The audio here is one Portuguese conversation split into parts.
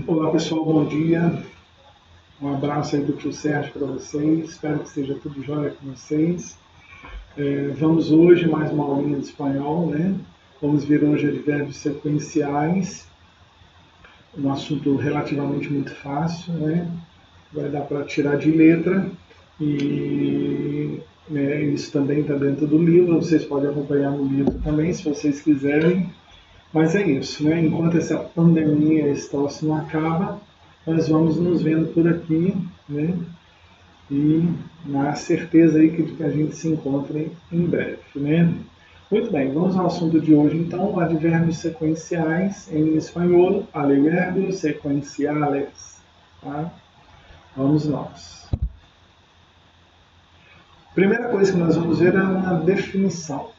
Olá pessoal, bom dia. Um abraço aí do tio Sérgio para vocês. Espero que seja tudo jóia com vocês. Vamos hoje mais uma aulinha de espanhol, né? Vamos ver hoje advérbios sequenciais. Um assunto relativamente muito fácil, né? Vai dar para tirar de letra e isso também está dentro do livro. Vocês podem acompanhar no livro também, se vocês quiserem. Mas é isso, né? Enquanto essa pandemia, esse troço não acaba, nós vamos nos vendo por aqui, né? E na certeza aí que a gente se encontre em breve, né? Muito bem, vamos ao assunto de hoje então, advérbios sequenciais em espanhol, advérbios sequenciales, tá? Vamos nós. Primeira coisa que nós vamos ver é uma definição.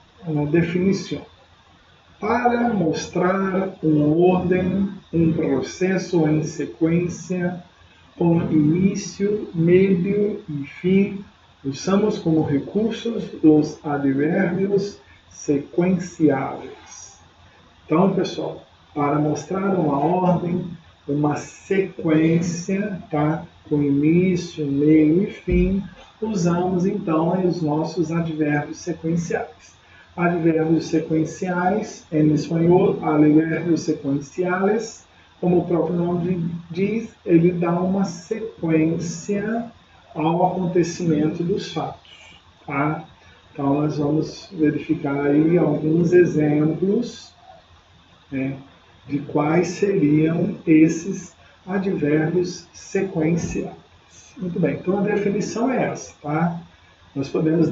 Para mostrar uma ordem, um processo em sequência, com início, meio e fim, usamos como recursos os advérbios sequenciais. Então, pessoal, para mostrar uma ordem, uma sequência, tá? Com início, meio e fim, usamos então os nossos advérbios sequenciais. Advérbios sequenciais, em espanhol, advérbios sequenciales, como o próprio nome diz, ele dá uma sequência ao acontecimento dos fatos, tá? Então, nós vamos verificar aí alguns exemplos, né, de quais seriam esses advérbios sequenciais. Muito bem, então a definição é essa, tá? Nós podemos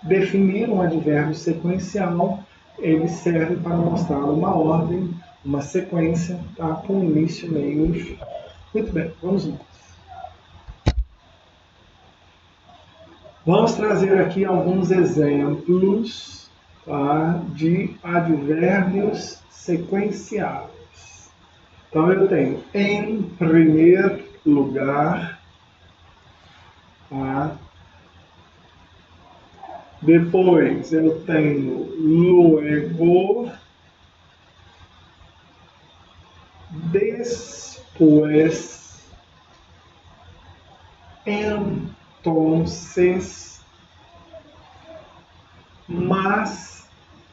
definir um advérbio sequencial, ele serve para mostrar uma ordem, uma sequência, tá? Com início, meio e fim. Muito bem, vamos lá. Vamos trazer aqui alguns exemplos, tá, de advérbios sequenciais. Então eu tenho em primeiro lugar, tá? Depois eu tenho luego, después, entonces, más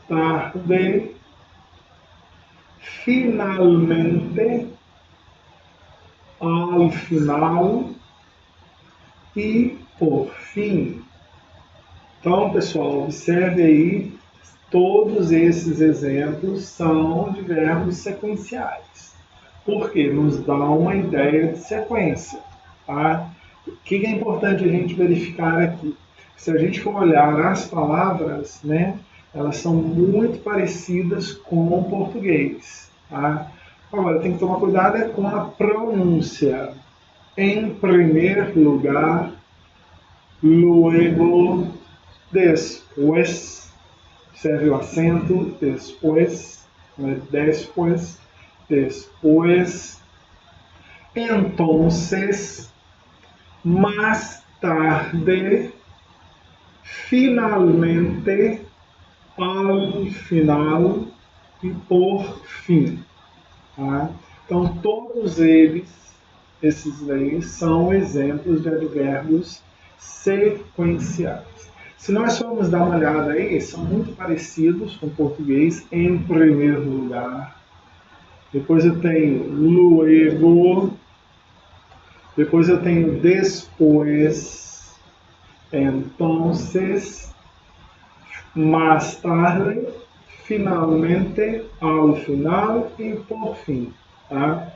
tarde, finalmente, al final e por fim. Então, pessoal, observe aí, todos esses exemplos são de verbos sequenciais, porque nos dá uma ideia de sequência, tá? O que é importante a gente verificar aqui? Se a gente for olhar as palavras, né, elas são muito parecidas com o português, tá? Agora, tem que tomar cuidado com a pronúncia. Em primeiro lugar, luego, después, serve o acento, después, después, después, entonces, más tarde, finalmente, al final e por fim. Tá? Então, todos esses aí, são exemplos de advérbios sequenciais. Se nós formos dar uma olhada aí, são muito parecidos com o português, em primeiro lugar. Depois eu tenho luego. Depois eu tenho después. Entonces. Más tarde. Finalmente. Ao final e por fim. Tá?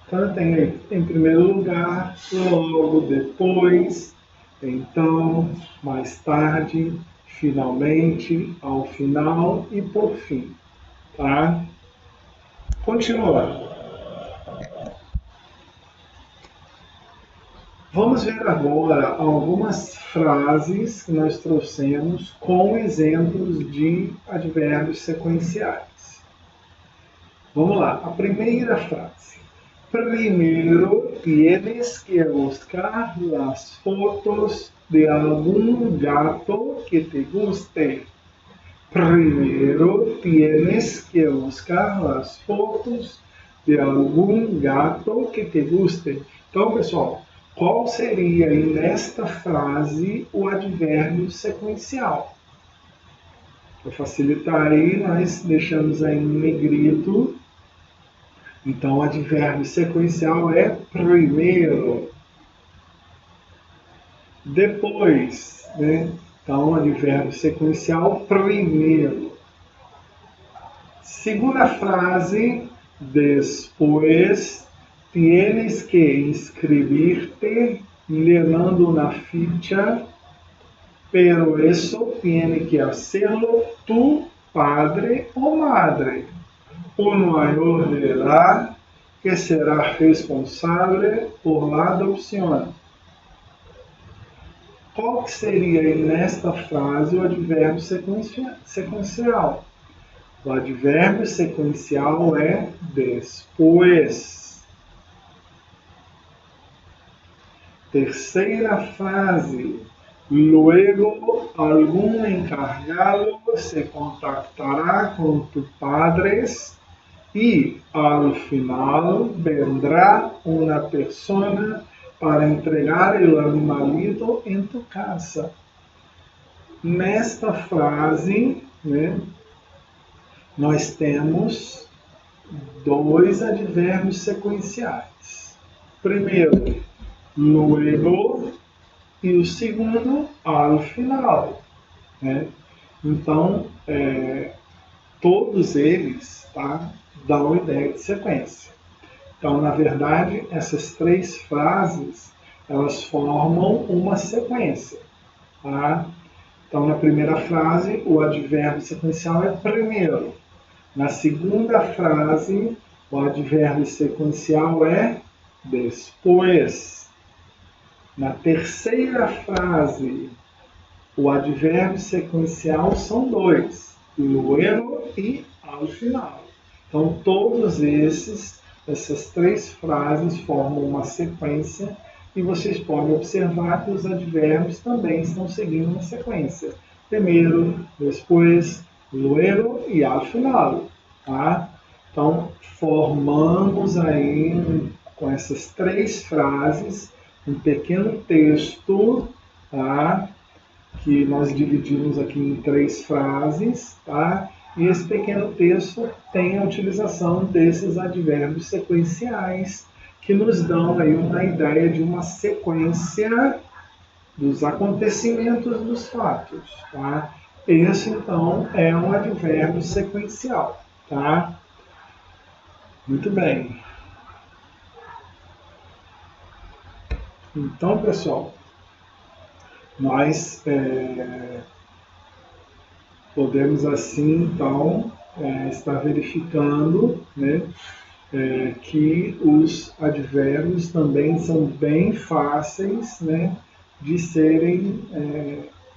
Então eu tenho aí, em primeiro lugar, logo, depois, então, mais tarde, finalmente, ao final e por fim, tá? Continuando. Vamos ver agora algumas frases que nós trouxemos com exemplos de advérbios sequenciais. Vamos lá, a primeira frase. Primero tienes que buscar las fotos de algún gato que te guste. Primero tienes que buscar las fotos de algum gato que te guste. Então, pessoal, qual seria aí nesta frase o advérbio sequencial? Para facilitar aí, nós deixamos aí em negrito. Então, o advérbio sequencial é primeiro. Depois, né? Então, advérbio sequencial primeiro. Segunda frase, después tienes que inscribirte llenando una ficha, pero eso tiene que hacerlo tu padre o madre, un mayor de edad que será responsable por la adopción. Qual que seria aí nesta frase o advérbio sequencial? O advérbio sequencial é después. Terceira frase. Luego algún encargado se contactará con tus padres y al final vendrá una persona para entregar el animalito en tu casa. Nesta frase, né, nós temos dois advérbios sequenciais. Primeiro, luego, e o segundo, ao final. Né? Então, todos eles, tá, dão ideia de sequência. Então, na verdade, essas três frases, elas formam uma sequência. Tá? Então, na primeira frase, o advérbio sequencial é primeiro. Na segunda frase, o advérbio sequencial é después. Na terceira frase, o advérbio sequencial são dois, luego e ao final. Então, todos essas três frases formam uma sequência e vocês podem observar que os advérbios também estão seguindo uma sequência. Primeiro, depois, luego e ao final. Tá? Então, formamos aí com essas três frases um pequeno texto, tá? Que nós dividimos aqui em três frases, tá? E esse pequeno texto tem a utilização desses advérbios sequenciais que nos dão aí uma ideia de uma sequência dos acontecimentos dos fatos, tá? Esse, então, é um advérbio sequencial, tá? Muito bem. Então, pessoal, nós podemos assim, então, estar verificando, né, que os advérbios também são bem fáceis, né, de serem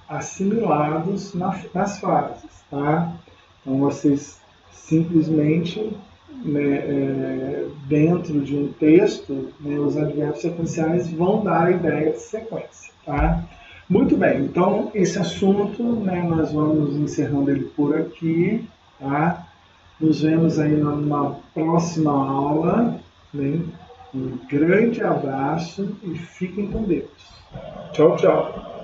assimilados nas frases, tá? Então, vocês simplesmente, né, dentro de um texto, né, os advérbios sequenciais vão dar a ideia de sequência, tá? Muito bem, então esse assunto, né, nós vamos encerrando ele por aqui, tá? Nos vemos aí numa próxima aula, né? Um grande abraço e fiquem com Deus. Tchau, tchau.